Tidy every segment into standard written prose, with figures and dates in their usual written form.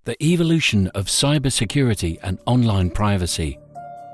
The evolution of cybersecurity and online privacy.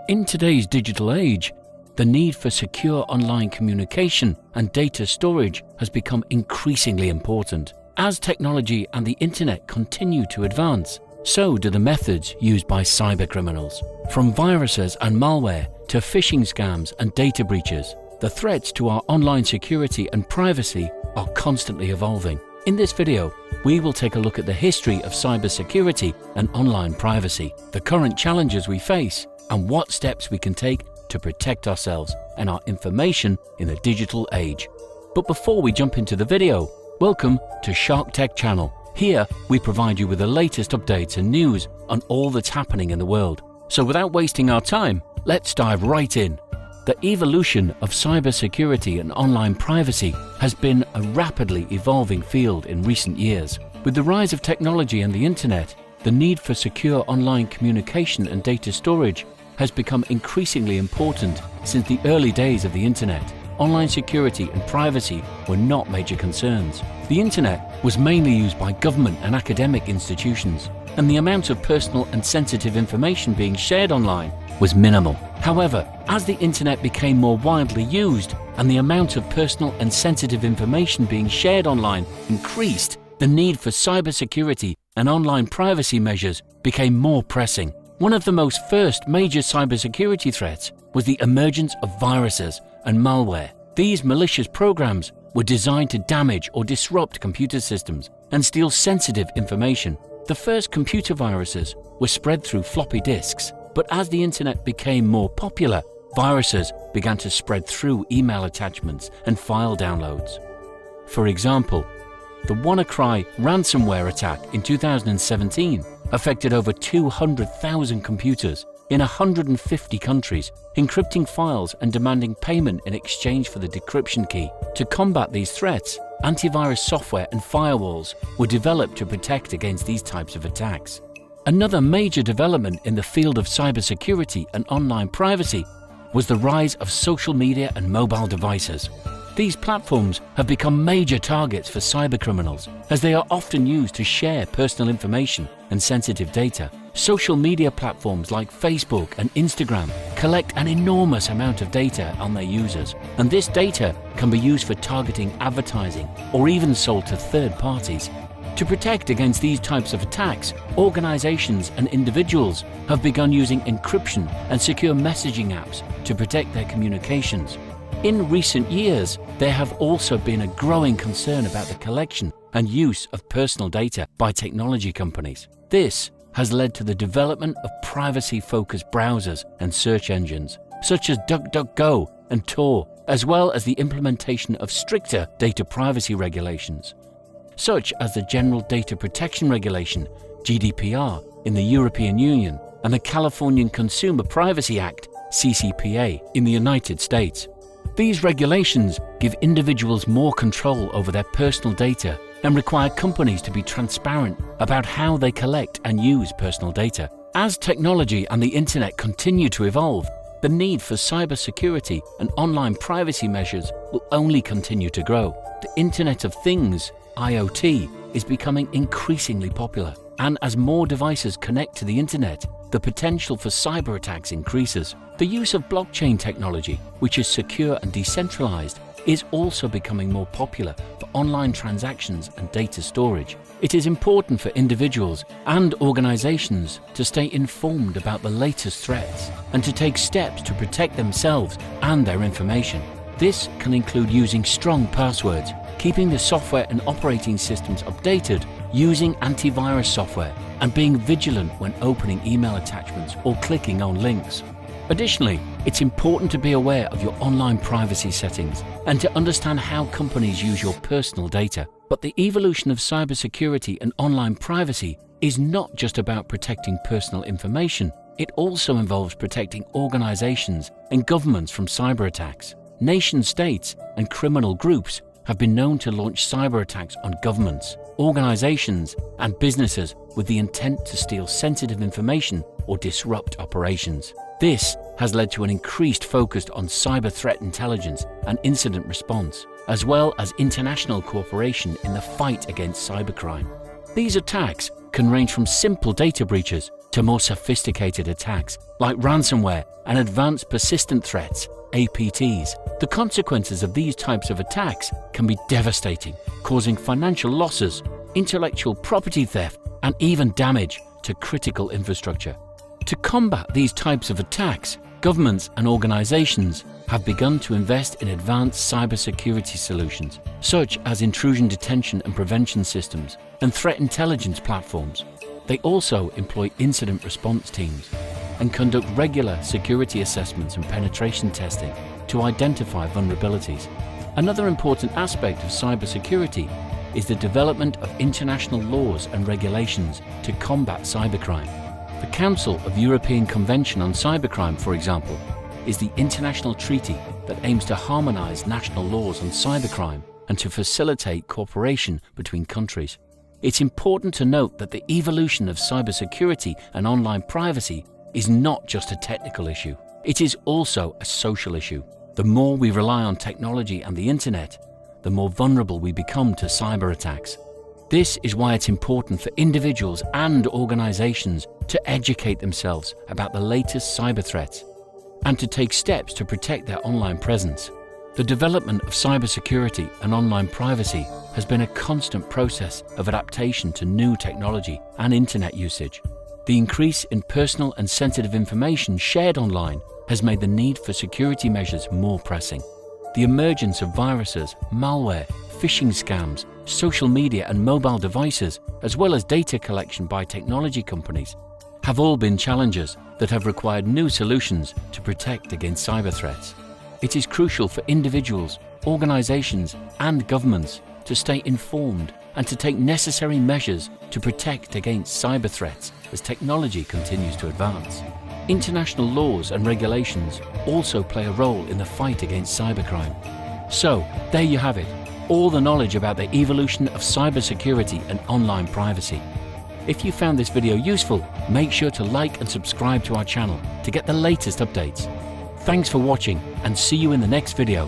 In today's digital age, the need for secure online communication and data storage has become increasingly important. As technology and the internet continue to advance, so do the methods used by cybercriminals. From viruses and malware to phishing scams and data breaches, the threats to our online security and privacy are constantly evolving. In this video, we will take a look at the history of cybersecurity and online privacy, the current challenges we face, and what steps we can take to protect ourselves and our information in the digital age. But before we jump into the video, welcome to Shark Teq channel. Here, we provide you with the latest updates and news on all that's happening in the world. So without wasting our time, let's dive right in. The evolution of cybersecurity and online privacy has been a rapidly evolving field in recent years. With the rise of technology and the internet, the need for secure online communication and data storage has become increasingly important since the early days of the internet. Online security and privacy were not major concerns. The internet was mainly used by government and academic institutions, and the amount of personal and sensitive information being shared online was minimal. However, as the internet became more widely used and the amount of personal and sensitive information being shared online increased, the need for cybersecurity and online privacy measures became more pressing. One of the most first major cybersecurity threats was the emergence of viruses and malware. These malicious programs were designed to damage or disrupt computer systems and steal sensitive information. The first computer viruses were spread through floppy disks, but as the internet became more popular, viruses began to spread through email attachments and file downloads. For example, the WannaCry ransomware attack in 2017 affected over 200,000 computers in 150 countries, encrypting files and demanding payment in exchange for the decryption key. To combat these threats, antivirus software and firewalls were developed to protect against these types of attacks. Another major development in the field of cybersecurity and online privacy was the rise of social media and mobile devices. These platforms have become major targets for cybercriminals as they are often used to share personal information and sensitive data. Social media platforms like Facebook and Instagram collect an enormous amount of data on their users, and this data can be used for targeting advertising or even sold to third parties. To protect against these types of attacks, organizations and individuals have begun using encryption and secure messaging apps to protect their communications. In recent years, there have also been a growing concern about the collection and use of personal data by technology companies. This has led to the development of privacy-focused browsers and search engines, such as DuckDuckGo and Tor, as well as the implementation of stricter data privacy regulations, such as the General Data Protection Regulation, GDPR, in the European Union and the Californian Consumer Privacy Act, CCPA, in the United States. These regulations give individuals more control over their personal data and require companies to be transparent about how they collect and use personal data. As technology and the internet continue to evolve, the need for cybersecurity and online privacy measures will only continue to grow. The Internet of Things, IoT, is becoming increasingly popular, and as more devices connect to the internet, the potential for cyber attacks increases. The use of blockchain technology, which is secure and decentralized, is also becoming more popular for online transactions and data storage. It is important for individuals and organizations to stay informed about the latest threats and to take steps to protect themselves and their information. This can include using strong passwords, keeping the software and operating systems updated, using antivirus software, and being vigilant when opening email attachments or clicking on links. Additionally, it's important to be aware of your online privacy settings and to understand how companies use your personal data. But the evolution of cybersecurity and online privacy is not just about protecting personal information. It also involves protecting organizations and governments from cyber attacks. Nation-states and criminal groups have been known to launch cyber attacks on governments, organizations, and businesses with the intent to steal sensitive information or disrupt operations. This has led to an increased focus on cyber threat intelligence and incident response, as well as international cooperation in the fight against cybercrime. These attacks can range from simple data breaches to more sophisticated attacks like ransomware and advanced persistent threats, APTs. The consequences of these types of attacks can be devastating, causing financial losses, intellectual property theft, and even damage to critical infrastructure. To combat these types of attacks, governments and organizations have begun to invest in advanced cybersecurity solutions, such as intrusion detection and prevention systems and threat intelligence platforms. They also employ incident response teams and conduct regular security assessments and penetration testing to identify vulnerabilities. Another important aspect of cybersecurity is the development of international laws and regulations to combat cybercrime. The Council of European Convention on Cybercrime, for example, is the international treaty that aims to harmonize national laws on cybercrime and to facilitate cooperation between countries. It's important to note that the evolution of cybersecurity and online privacy is not just a technical issue. It is also a social issue. The more we rely on technology and the internet, the more vulnerable we become to cyber attacks. This is why it's important for individuals and organizations to educate themselves about the latest cyber threats and to take steps to protect their online presence. The development of cybersecurity and online privacy has been a constant process of adaptation to new technology and internet usage. The increase in personal and sensitive information shared online has made the need for security measures more pressing. The emergence of viruses, malware, phishing scams, social media and mobile devices, as well as data collection by technology companies, have all been challenges that have required new solutions to protect against cyber threats. It is crucial for individuals, organizations, and governments to stay informed and to take necessary measures to protect against cyber threats as technology continues to advance. International laws and regulations also play a role in the fight against cybercrime. So, there you have it, all the knowledge about the evolution of cybersecurity and online privacy. If you found this video useful, make sure to like and subscribe to our channel to get the latest updates. Thanks for watching and see you in the next video.